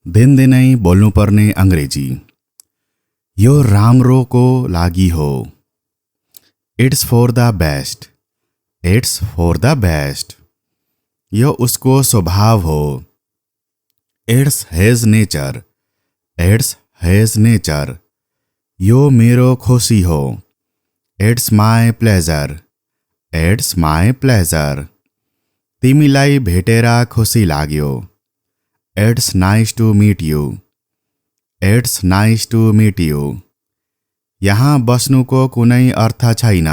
दिनदिनै बोल्नुपर्ने अङ्ग्रेजी। यो राम्रोको लागि हो। It's for the best. It's for the best. यो उसको स्वभाव हो। It's his nature. It's his nature. यो मेरो खुसी हो। It's my pleasure. It's my pleasure. तिमीलाई भेटेर खुसी लाग्यो। It's nice to meet you. It's nice to meet you. यहाँ बस्नुको कुनै अर्थ छैन।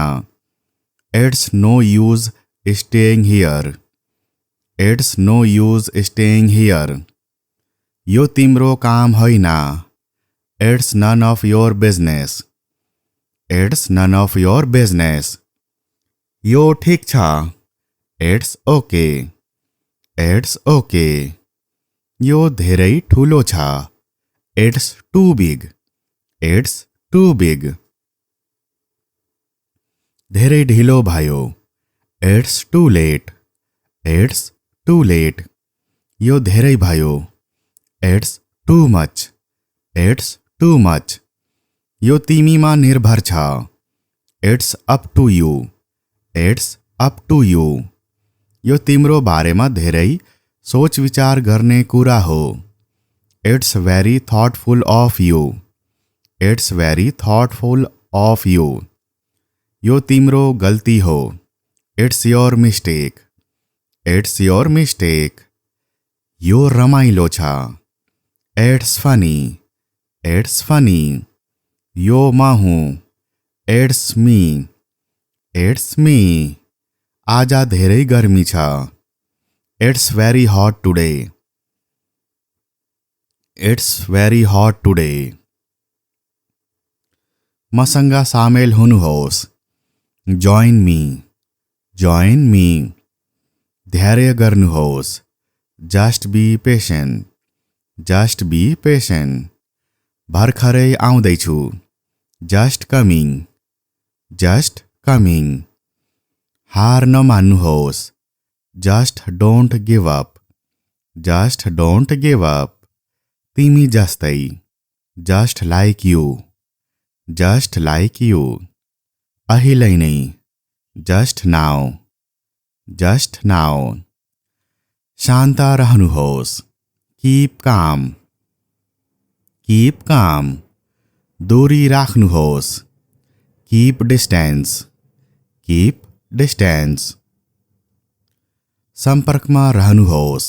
It's no use staying here. It's no use staying here. यो तिम्रो काम होइन। It's none of your business. It's none of your business. यो ठिक छ। It's okay. It's okay. यो धेरै ठुलो छ। It's too big. It's too big. धेरै ढिलो भयो। It's too late. It's too late. यो धेरै भयो। It's too much. It's too much. यो तिमीमा निर्भर छ। It's up to you. It's up to you. यो तिम्रो बारेमा धेरै सोच विचार गर्ने कुरा हो। It's very thoughtful of you. It's very thoughtful of you. यो तिम्रो गल्ती हो। It's your mistake. It's your mistake. यो रमाइलो छ। It's funny. It's funny. यो म हुँ। It's me. It's me. आज धेरै गर्मी छ। It's very hot today. It's very hot today. मसँग सामेल हुनुहोस्। Join me. Join me. धैर्य गर्नुहोस्। Just be patient. Just be patient. भर्खरै आउँदैछु। Just coming. Just coming. हार नमान्नुहोस्। Just don't give up. Just don't give up. तिमी जस्तै। Just like you. Just like you. अहिले नै। Just now. Just now. शान्त रहनुहोस्। Keep calm. Keep calm. दूरी राख्नुहोस्। Keep distance. Keep distance. सम्पर्कमा रहनुहोस्।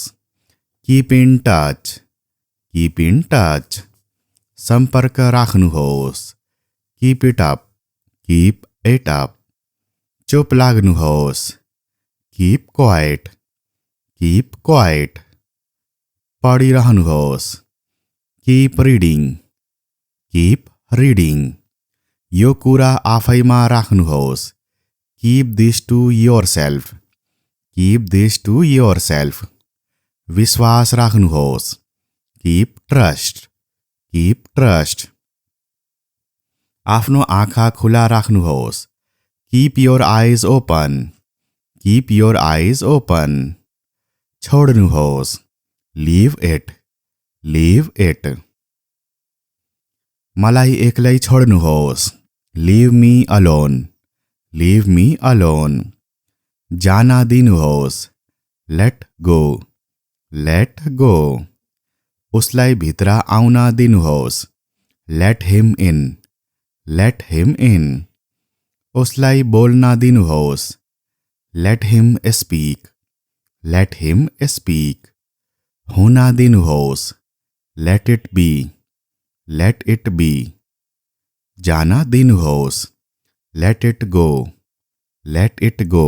Keep in touch. Keep in touch. सम्पर्क राख्नुहोस्। Keep it up. Keep it up. चुप लाग्नुहोस्। Keep quiet. Keep quiet. पढिरहनुहोस्। Keep reading. Keep reading. यो कुरा आफैमा राख्नुहोस्। Keep this to yourself. Keep this to yourself. विश्वास राख्नुहोस्। Keep trust. Keep trust. आफ्नो आँखा खुला राख्नुहोस्। Keep your eyes open. Keep your eyes open. छोड्नुहोस्। Leave it. Leave it. मलाई एक्लै छोड्नुहोस्। Leave me alone. Leave me alone. जान दिनुहोस्। Let go. Let go. उसलाई भित्र आउन दिनुहोस्। Let him in. Let him in. उसलाई बोल्न दिनुहोस्। Let him speak. Let him speak. हुन दिनुहोस्। Let it be. Let it be. जान दिनुहोस्। Let it go. Let it go.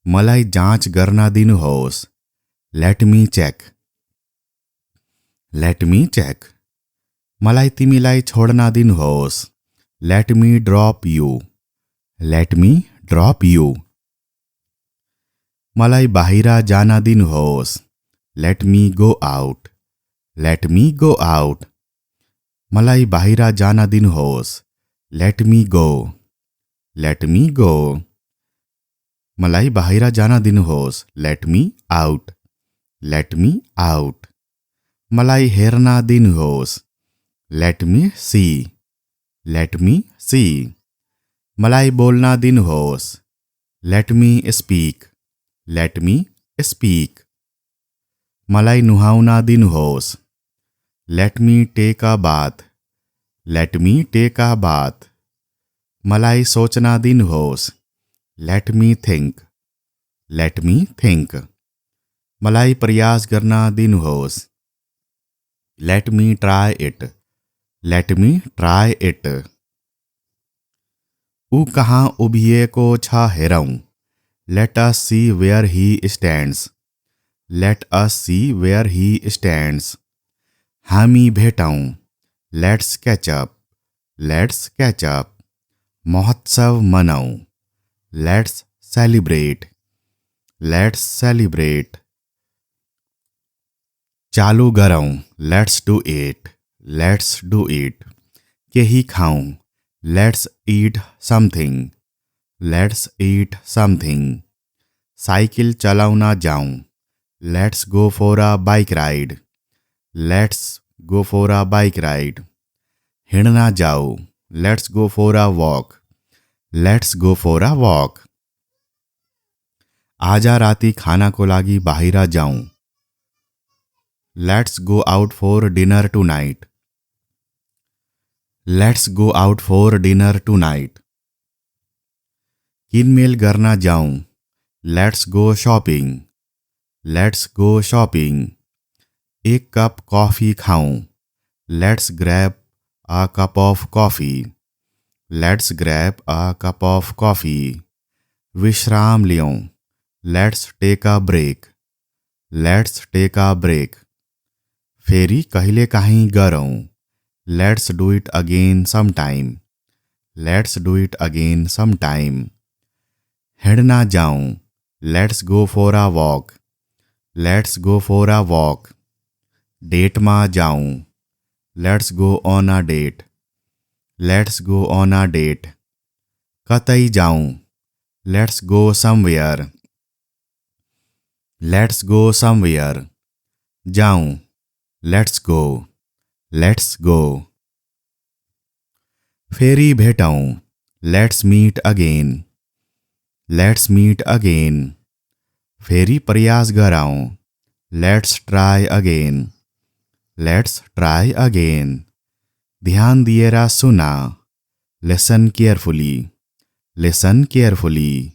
मलाई जाँच गर्न दिनुहोस्। Let me check. Let me check. मलाई तिमीलाई छोड्न दिनुहोस्। Let me drop you. Let me drop you. मलाई बाहिर जान दिनुहोस्। Let me go out. Let me go out. मलाई बाहिर जान दिनुहोस्। Let me go. Let me go. मलाई बाहिर जान दिनुहोस्। Let me out. Let me out. मलाई हेर्न दिनुहोस्। Let me see. Let me see. मलाई बोल्न दिनुहोस्। Let me speak. Let me speak. मलाई नुहाउन दिनुहोस्। Let me take a bath. Let me take a bath. मलाई सोच्न दिनुहोस्। Let me think. Let me think. मलाई प्रयास गर्न दिनुहोस्। Let me try it. Let me try it. ऊ कहाँ उभिएको छ हेरौँ। Let us see where he stands. Let us see where he stands. हामी भेटौँ। Let's catch up. Let's catch up. महोत्सव मनाऊ। Let's celebrate. Let's celebrate. चालू गरौँ। Let's do it. Let's do it. केही खाऊँ। Let's eat something. Let's eat something. Cycle चलाउन जाऊँ। Let's go for a bike ride. Let's go for a bike ride. हिँड्न जाऊ। Let's go for a walk. Let's go for a walk. आज राति खानाको लागि बाहिर जाऊँ। Let's go out for dinner tonight. Let's go out for dinner tonight. किनमेल गर्न जाऊँ। Let's go shopping. Let's go shopping. एक कप कॉफी खाऊं। Let's grab a cup of coffee. Let's grab a cup of coffee. विश्राम लियौं। Let's take a break. Let's take a break. फेरि कहिले काहीँ गरौँ। Let's do it again sometime. Let's do it again sometime. हिँड्न जाऊँ। Let's go for a walk. Let's go for a walk. डेटमा जाऊँ। Let's go on a date. Let's go on a date. कतै जाऊँ। Let's go somewhere. Let's go somewhere. जाऊँ। Let's go. Let's go. फेरि भेटौँ। Let's meet again. Let's meet again. फेरि प्रयास गरौँ। Let's try again. Let's try again. ध्यान दिएर सुन। Listen carefully. Listen carefully.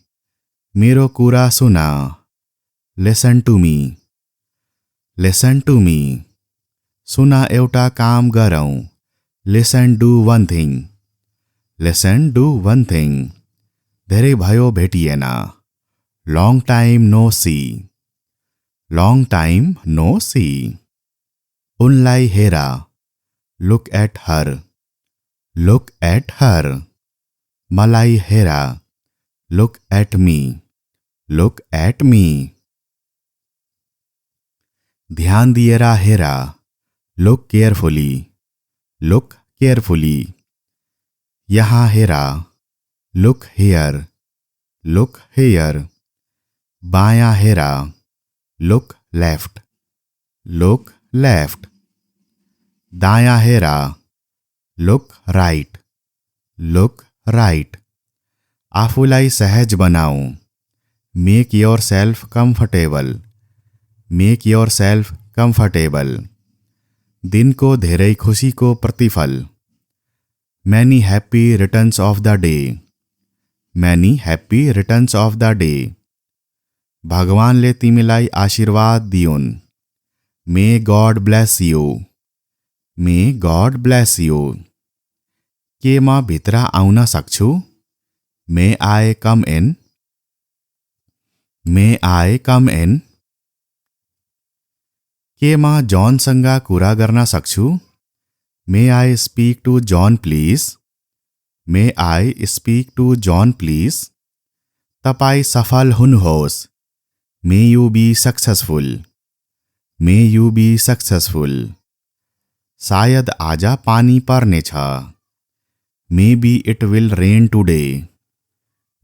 मेरो कुरा सुन। Listen to me. Listen to me. सुन एउटा काम गरौँ। Listen do one thing. Listen do one thing. धेरै भयो भेटिएन। Long time no see. Long time no see. उनलाई हेर। Look at her. Look at her. मलाई हेर। Look at me. Look at me. ध्यान दिएर हेर। Look carefully. Look carefully. यहाँ हेर। Look here. Look here. बायाँ हेर। Look left. Look left. दायाँ हेर। Look right. Look right. आफूलाई सहज बनाऊ। Make yourself comfortable. Make yourself comfortable. दिनको धेरै खुसीको प्रतिफल। Many happy returns of the day. Many happy returns of the day. भगवानले तिमीलाई आशीर्वाद दिउन्। May God bless you. May God bless you. के म भित्र आउन सक्छु? मे आई कम इन। मे आई कम इन। के म जॉनसँग कुरा गर्न सक्छु? May I speak to John please. May I speak to John please. तपाईँ सफल हुनुहोस्। May you be successful. May you be successful. सायद आज पानी पर्नेछ। Maybe it will rain today.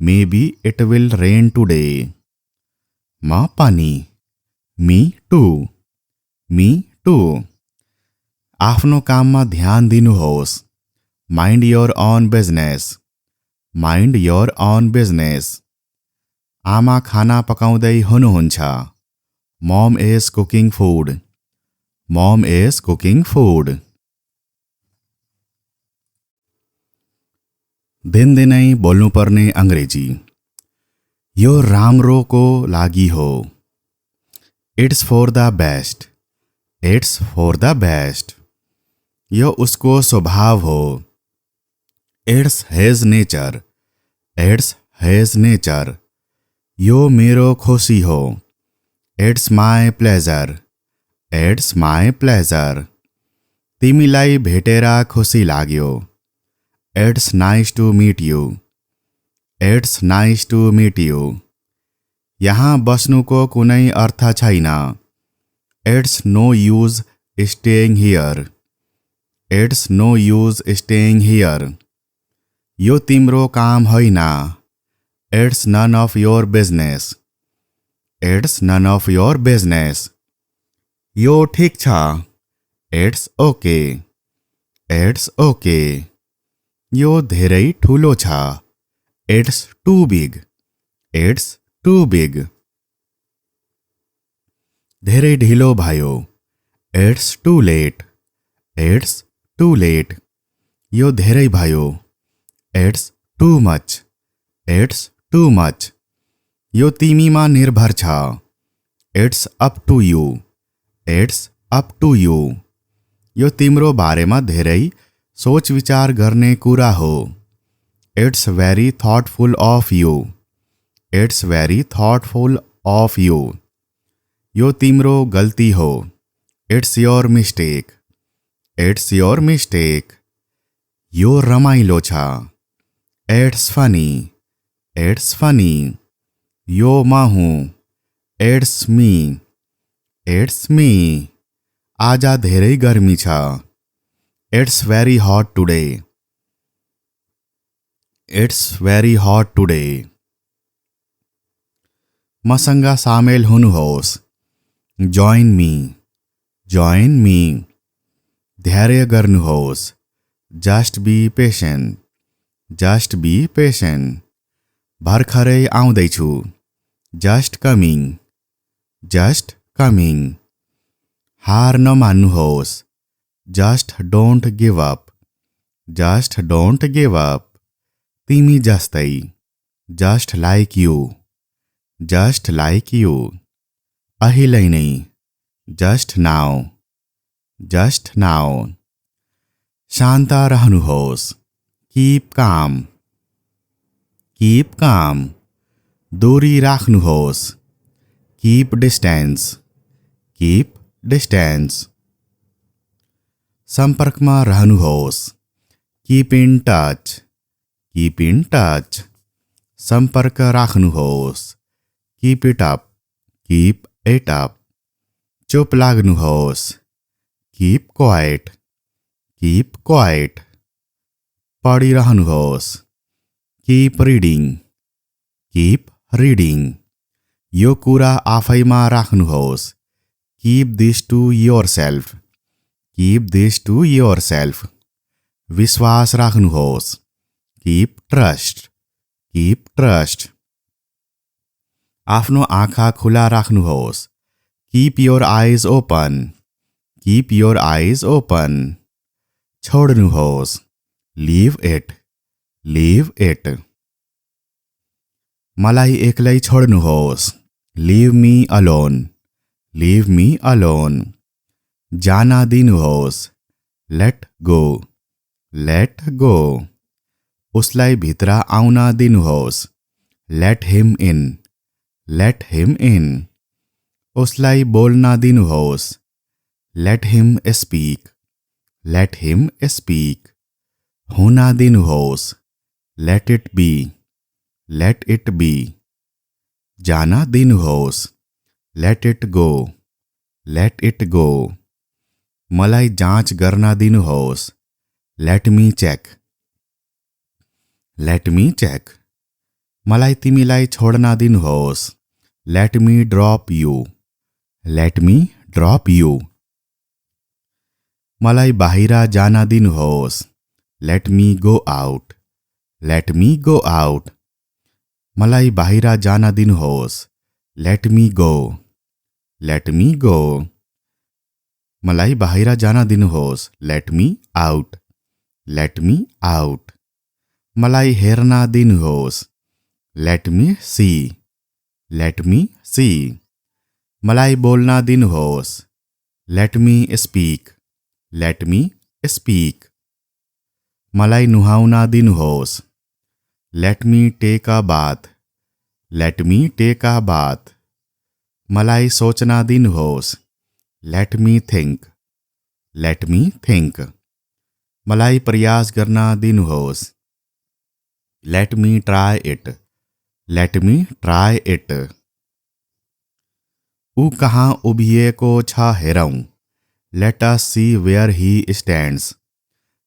Maybe it will rain today. म पनि। Me too. Me too. आफ्नो काममा ध्यान दिनुहोस्। Mind your own business. Mind your own business. आमा खाना पकाउँदै हुनुहुन्छ। Mum is cooking food. Mum is cooking food. दिनदिनै बोल्नुपर्ने अङ्ग्रेजी। यो राम्रोको लागि हो। It's for the best. It's for the best. यो उसको स्वभाव हो। It's his nature. It's his nature. यो मेरो खुसी हो। It's my pleasure. It's my pleasure. तिमीलाई भेटेर खुसी लाग्यो। It's nice to meet you. It's nice to meet यु। यहाँ बस्नुको कुनै अर्थ छैन। It's no use staying here. It's no use staying here. यो तिम्रो काम होइन। It's none of your business. It's none of your business. यो ठिक छ। It's okay. It's okay. यो धेरै ठुलो छ। It's too big. It's too big. धेरै ढिलो भयो। It's too late. It's too late. यो धेरै भयो। It's too much. It's too much. यो तिमीमा निर्भर छ। It's up to you. It's up to you. यो तिम्रो बारेमा धेरै सोच विचार गर्ने कुरा हो। It's very thoughtful of you. It's very thoughtful of you. यो तिम्रो गल्ती हो। It's your mistake. It's your mistake. यो रमाइलो छ। It's funny. It's funny. यो म हुँ। It's me. It's me. आज धेरै गर्मी छ। इट्स भेरी हट टुडे। इट्स भेरी हट टुडे। मसँग सामेल हुनुहोस्। Join me. Join me. धैर्य गर्नुहोस्। Just be patient. Just be patient. भर्खरै आउँदैछु। Just coming. Just coming. हार नमान्नुहोस्। Just don't give up. Just don't give up. तिमी जस्तै। Just like you. Just like you. अहिले नै। Just now. Just now. शान्त रहनुहोस्। Keep calm. Keep calm. दूरी राख्नुहोस्। Keep distance. Keep distance. सम्पर्कमा रहनुहोस्। Keep in touch. Keep in touch. सम्पर्क राख्नुहोस्। Keep it up. Keep it up. चुप लाग्नुहोस्। Keep quiet. Keep quiet. पढिरहनुहोस्। Keep reading. Keep reading. यो कुरा आफैमा राख्नुहोस्। Keep this to yourself. Keep this to yourself. विश्वास राख्नुहोस्। Keep trust. Keep trust. आफ्नो आँखा खुला राख्नुहोस्। Keep your eyes open. Keep your eyes open. छोड्नुहोस्। Leave it. Leave it. मलाई एक्लै छोड्नुहोस्। Leave me alone. Leave me alone. जान दिनुहोस्। Let go. Let go. उसलाई भित्र आउन दिनुहोस्। Let him in. Let him in. उसलाई बोल्न दिनुहोस्। Let him speak. Let him speak. हुन दिनुहोस्। Let it be. Let it be. जान दिनुहोस्। Let it go. Let it go. मलाई जाँच गर्न दिनुहोस्। Let me check. Let me check. मलाई तिमीलाई छोड्न दिनुहोस्। Let me drop you. Let me drop you. मलाई बाहिर जान दिनुहोस्। Let me go out. Let me go out. मलाई बाहिर जान दिनुहोस्। Let me go. Let me go. मलाई बाहिर जान दिनुहोस्। Let me out. Let me out. मलाई हेर्न दिनुहोस्। Let me see. Let me see. मलाई बोल्न दिनुहोस्। Let me speak. Let me speak. मलाई नुहाउन दिनुहोस्। Let me take a bath. Let me take a bath. मलाई सोच्न दिनुहोस्। Let me think. Let me think. मलाई प्रयास गर्न दिनुहोस्। Let me try it. Let me try it. ऊ कहाँ उभिएको छ हेरौँ। Let us see where he stands.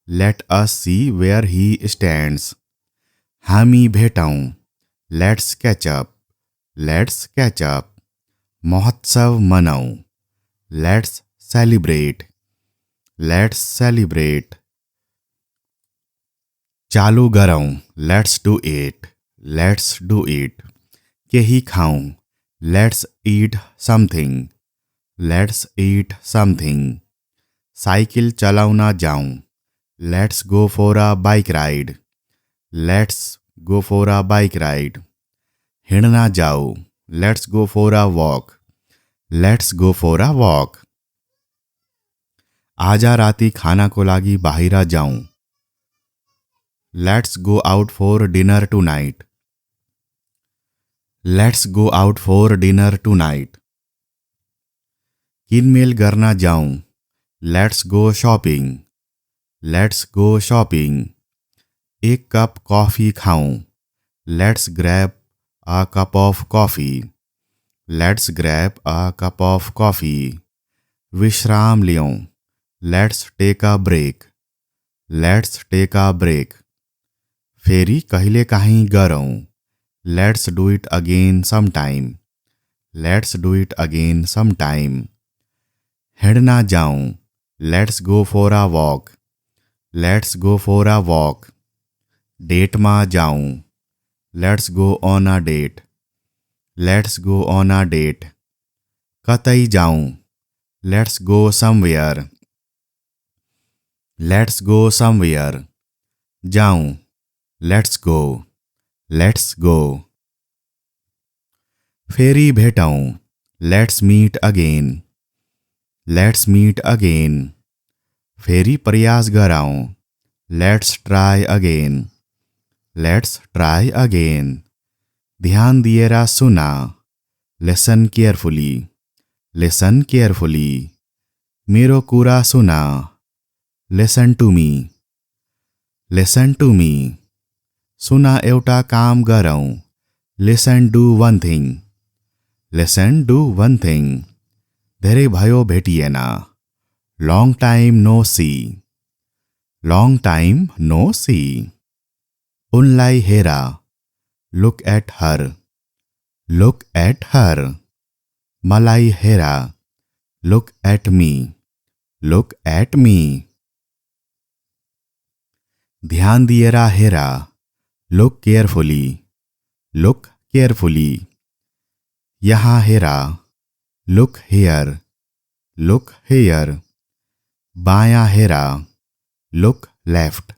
Let us see where he stands. हामी भेटौँ। Let's catch up. Let's catch up. महोत्सव मनाऊ। Let's celebrate. Let's celebrate. चालू गरौँ। Let's do it. Let's do it. केही खाऊँ। Let's eat something. Let's eat something. Cycle चलाउन जाऊँ। Let's go for a bike ride. Let's go for a bike ride. हिँड्न जाऊ। Let's go for a walk. Let's go for a walk. आज राति खानाको लागि बाहिर जाऊँ। Let's go out for dinner tonight. Let's go out for dinner tonight. किनमेल गर्न जाऊँ। Let's go shopping. Let's go shopping. एक कप कॉफी खाऊं। Let's grab a cup of coffee. Let's grab a cup of coffee. विश्राम लियों। Let's take a break. Let's take a break. फेरि कहिले काहीँ गरौँ। Let's do it again sometime. Let's do it again sometime. हिँड्न जाऊँ। Let's go for a walk. Let's go for a walk. डेटमा जाऊँ। Let's go on a date. Let's go on a date. कतै जाऊँ। Let's go somewhere. Let's go somewhere. जाऊँ। Let's go. Let's go. फेरि भेटौँ। Let's meet again. Let's meet again. फेरि प्रयास गरौँ। Let's try again. Let's try again. ध्यान दिएर सुन। Listen carefully. Listen carefully. मेरो कुरा सुन। Listen to me. Listen to me. सुन एउटा काम गरौँ। Listen do one thing. Listen do one thing. धेरै भयो भेटिएन। Long time no see. Long time no see. उनलाई हेर। Look at her. Look at her. मलाई हेर। Look at me. Look at me. ध्यान दिएर हेर। Look carefully. Look carefully. यहाँ हेर। Look here. Look here. बायाँ हेर। Look left.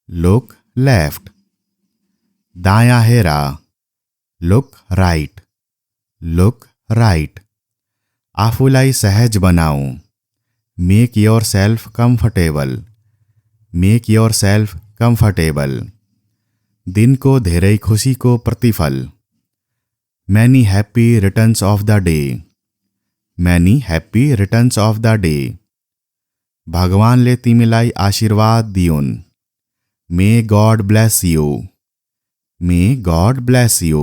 Look left. दायाँ हेर। Look right. Look right. आफूलाई सहज बनाऊ। Make yourself comfortable. Make yourself comfortable. दिनको धेरै खुसीको प्रतिफल। Many happy returns of the day. Many happy returns of the day. भगवानले तिमीलाई आशीर्वाद दिउन्। May God bless you. May God bless you.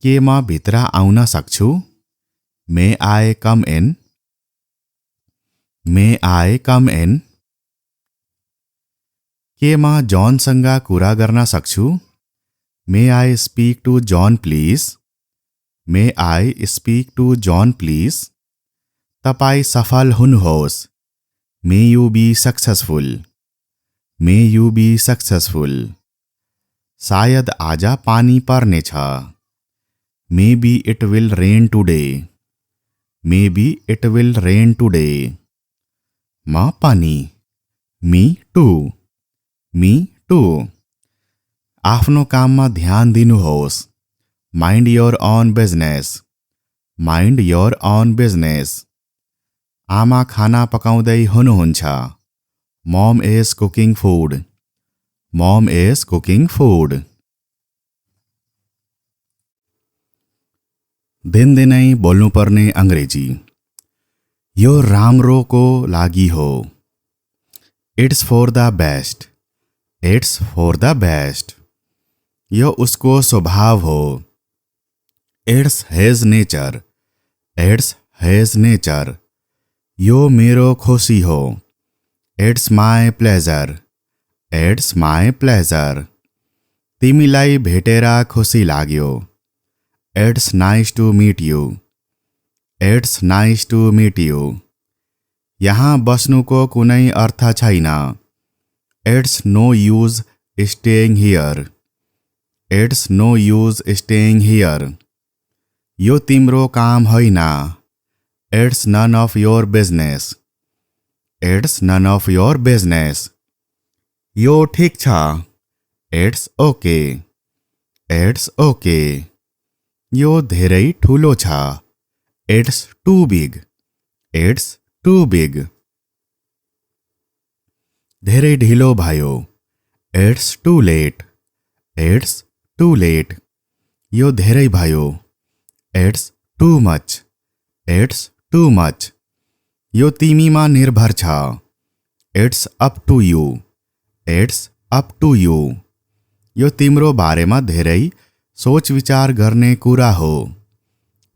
के म भित्र आउन सक्छु? मे आई कम इन। मे आई कम इन। के म जॉनसँग कुरा गर्न सक्छु? May I speak to John please. May I speak to John please. तपाईँ सफल हुनुहोस्। May you be successful, may you be successful. शायद आजा पानी पर्नेछ, maybe it will rain today, maybe it will rain today. म पनि, me too, me too. आफ्नो काममा ध्यान दिनुहोस्, mind your own business, mind your own business. आमा खाना पकाउँदै हुनुहुन्छ, mum is cooking food, mum is cooking food. दिनदिनै बोल्नुपर्ने अंग्रेजी। यो राम्रोको लागि हो, it's for the best, it's for the best. यो उसको स्वभाव हो, it's his nature, it's his nature. यो मेरो खुसी हो, it's my pleasure, it's my pleasure. तिमीलाई भेटेर खुसी लाग्यो, it's nice to meet you, it's nice to meet you. यहाँ बस्नुको कुनै अर्थ छैन, it's no use staying here, it's no use staying here. यो तिम्रो काम होइन, it's none of your business, it's none of your business. यो ठिक छ, इट्स ओके, इट्स ओके। यो धेरै ठुलो छ, it's too big, it's too big. धेरै ढिलो भयो, it's too late, it's too late. यो धेरै भयो, it's too much, it's too much. यो तिमीमा निर्भर छ, it's up to you, it's up to you. यो तिम्रो बारेमा धेरै सोच विचार गर्ने कुरा हो,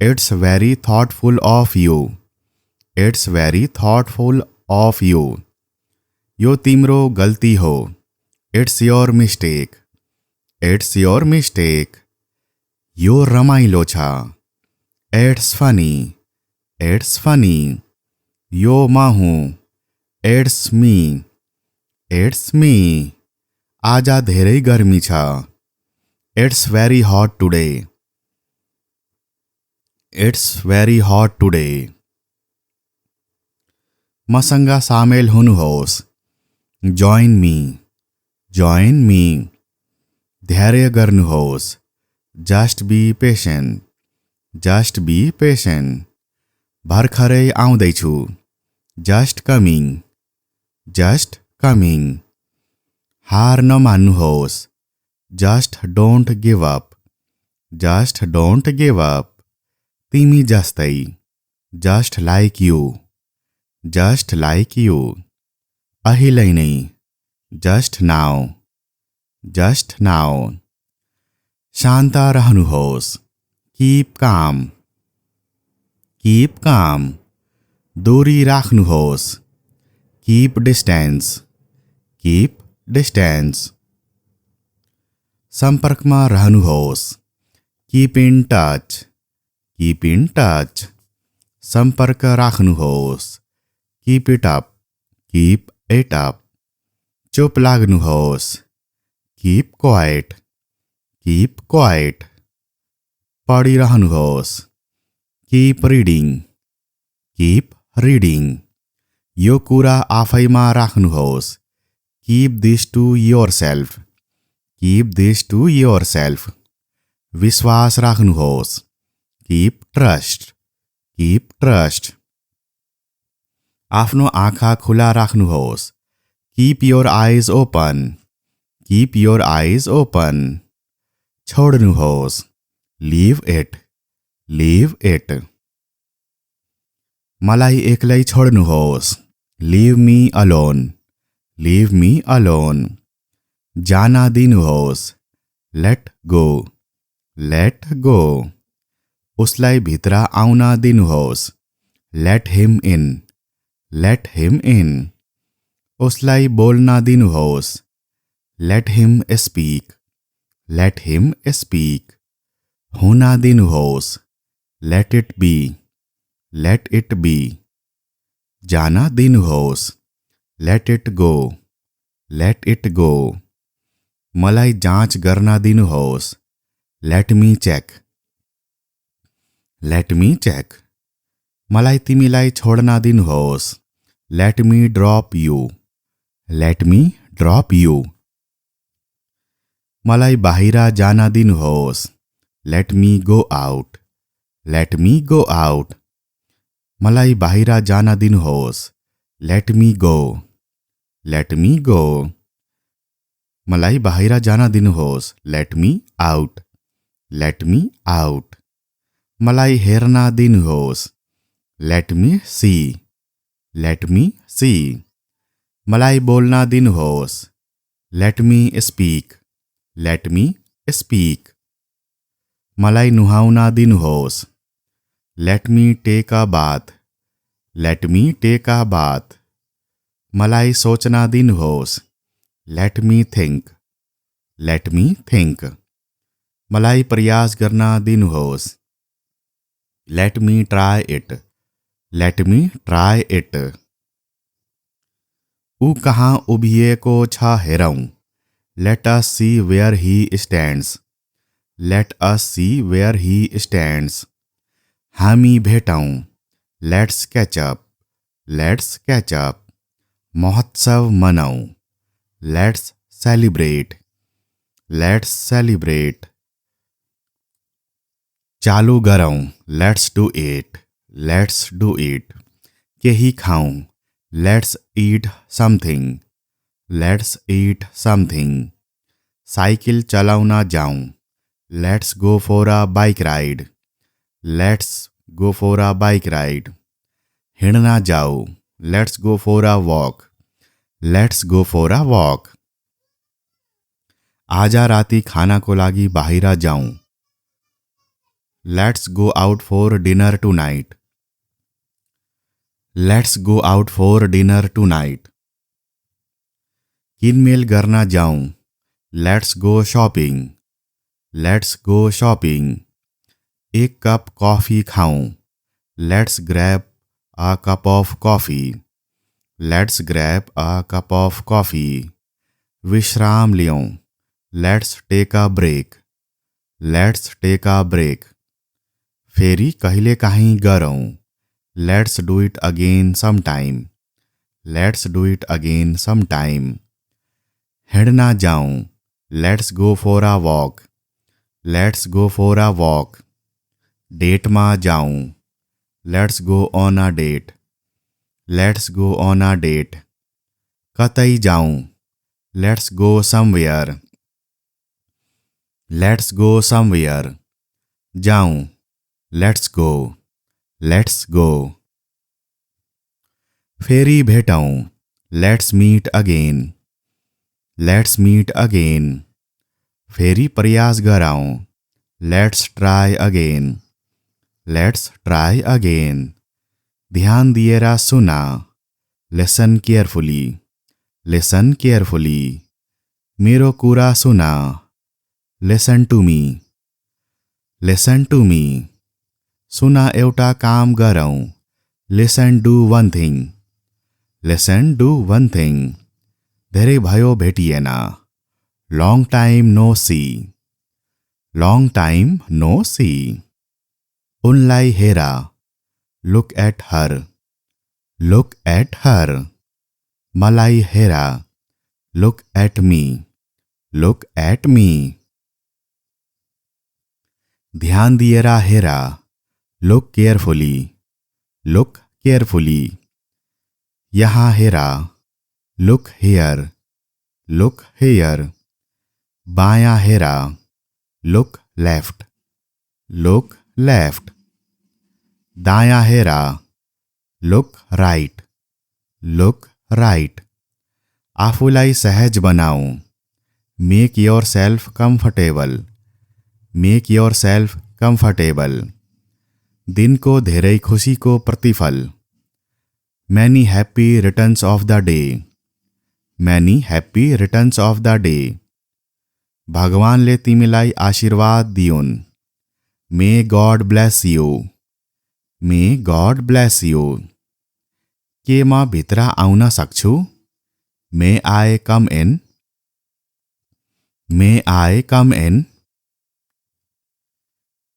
it's very thoughtful of you, it's very thoughtful of you. यो तिम्रो गल्ती हो, it's your mistake, it's your mistake. यो रमाइलो छ, इट्स फनी, इट्स फनी। यो म हुँ, इट्स मी, इट्स मी। आज धेरै गर्मी छ, इट्स भेरी हट टुडे, इट्स भेरी हट टुडे। मसँग सामेल हुनुहोस्, जोइन मी, जोइन मी। धैर्य गर्नुहोस्, just be patient, just be patient. भर्खरै आउँदैछु, जस्ट कमिङ, जस्ट कमिङ। हार नमान्नुहोस्, just don't give up, just don't give up. तिमी जस्तै, just like you, just like you. अहिले नै, जस्ट नाउ, जस्ट नाउ। शान्त रहनुहोस्, कीप काम, कीप काम। दूरी राख्नुहोस्, कीप डिस्टेन्स, कीप डिस्टेन्स। सम्पर्कमा रहनुहोस्, keep in touch, keep in touch. सम्पर्क राख्नुहोस्, keep it up, keep it up. चुप लाग्नुहोस्, कीप क्वाइट, कीप क्वाइट। पढिरहनुहोस्, कीप रिडिङ, कीप रिडिङ। यो कुरा आफैमा राख्नुहोस्, keep this to yourself, keep this to yourself. विश्वास राख्नुहोस्, कीप ट्रस्ट, कीप ट्रस्ट। आफ्नो आँखा खुला राख्नुहोस्, keep your eyes open, keep your eyes open. छोड्नुहोस्, लीव इट, लीव इट। मलाई एक्लै छोड्नुहोस्, leave me alone, leave me alone. जान दिनुहोस्, लेट गो, लेट गो। उसलाई भित्र आउन दिनुहोस्, let him in, let him in. उसलाई बोल्न दिनुहोस्, let him speak, let him speak. हुन दिनुहोस्, let it be, let it be. जान दिनुहोस्, let it go, let it go. मलाई जाँच गर्न दिनुहोस्, let me check, let me check. मलाई तिमीलाई छोड्न दिनुहोस्, let me drop you, let me drop you. मलाई बाहिर जान दिनुहोस्, let me go out, let me go out. मलाई बाहिर जान दिनुहोस्, let me go, let me go. मलाई बाहिर जान दिनुहोस्, let me out, let me out. मलाई हेर्न दिनुहोस्, let me see, let me see. मलाई बोल्न दिनुहोस्, let me speak, let me speak. मलाई नुहाउन दिनुहोस्, let me take a bath, let me take a bath. मलाई सोच्न दिनुहोस्, let me think, let me think. मलाई प्रयास गर्न दिनुहोस्, let me try it, let me try it. ऊ कहाँ उभिएको छ हेरौँ, let us see where he stands, let us see where he stands. हामी भेटौँ, let's catch up, let's catch up. महोत्सव मनाऊ, लेट्स सेलिब्रेट, लेट्स सेलिब्रेट। चालू गरौँ, let's do it, let's do it. केही खाऊँ, let's eat something, let's eat something. Cycle चलाउन जाऊँ, let's go for a bike ride, let's go for a bike ride. हिँड्न जाऊ, let's go for a walk, let's go for a walk. आज राति खानाको लागि बाहिर जाऊँ, let's go out for dinner tonight, let's go out for dinner tonight. किनमेल गर्न जाऊँ, let's go shopping, let's go shopping. एक कप कॉफी खाऊँ, let's grab a cup of coffee, let's grab a cup of coffee. विश्राम लियौँ, let's take a break, let's take a break. फेरि कहिलेकाहीँ गरौँ, let's do it again sometime, let's do it again sometime. हिँड्न जाऊँ, let's go for a walk, let's go for a walk. डेटमा जाऊँ, let's go on a date, let's go on a date. कतै जाऊँ, let's go somewhere, let's go somewhere. जाऊँ, let's go, let's go. फेरि भेटौँ, let's meet again, let's meet again. फेरि प्रयास गरौँ, let's try again, let's try again. ध्यान दिएर सुन, लिसन केयरफुली, लिसन केयरफुली। मेरो कुरा सुन, listen to me, listen to me. सुन एउटा काम गरौँ, listen do one thing, listen do one thing. धेरै भयो भेटिएन, long time no see, long time no see. उनलाई हेर, look at her, look at her. मलाई हेर, look at me, look at me. ध्यान दिएर हेर, लुक केयरफुली, लुक केयरफुली। यहाँ हेर, लुक हेयर, लुक हेयर। बायाँ हेर, लुक लेफ्ट, लुक लेफ्ट। दायाँ हेर, लुक राइट, लुक राइट। आफूलाई सहज बनाऊ, make yourself comfortable, make yourself comfortable. दिनको धेरै खुसीको प्रतिफल, many happy returns of the day, many happy returns of the day. भगवानले तिमीलाई आशीर्वाद दिउन्, may God bless you, may God bless you. के म भित्र आउन सक्छु? मे आई कम इन? मे आई कम इन?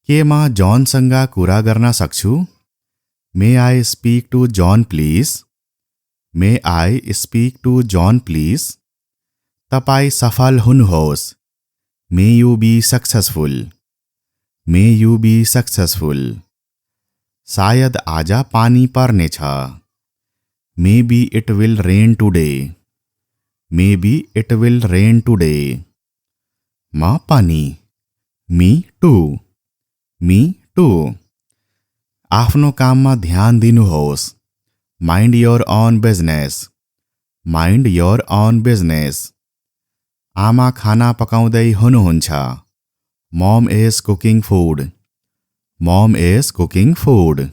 के म जॉनसँग कुरा गर्न सक्छु? May I speak to John please? May I speak to John please? तपाईँ सफल हुनुहोस्। May you be successful. May you be successful. शायद आज पानी पर्नेछ। Maybe it will rain today. Maybe it will rain today. म पनि। Me too. Me too. आफ्नो काममा ध्यान दिनुहोस्। Mind your own business. Mind your own business. आमा खाना पकाउँदै हुनुहुन्छ। Mum is cooking food. Mum is cooking food.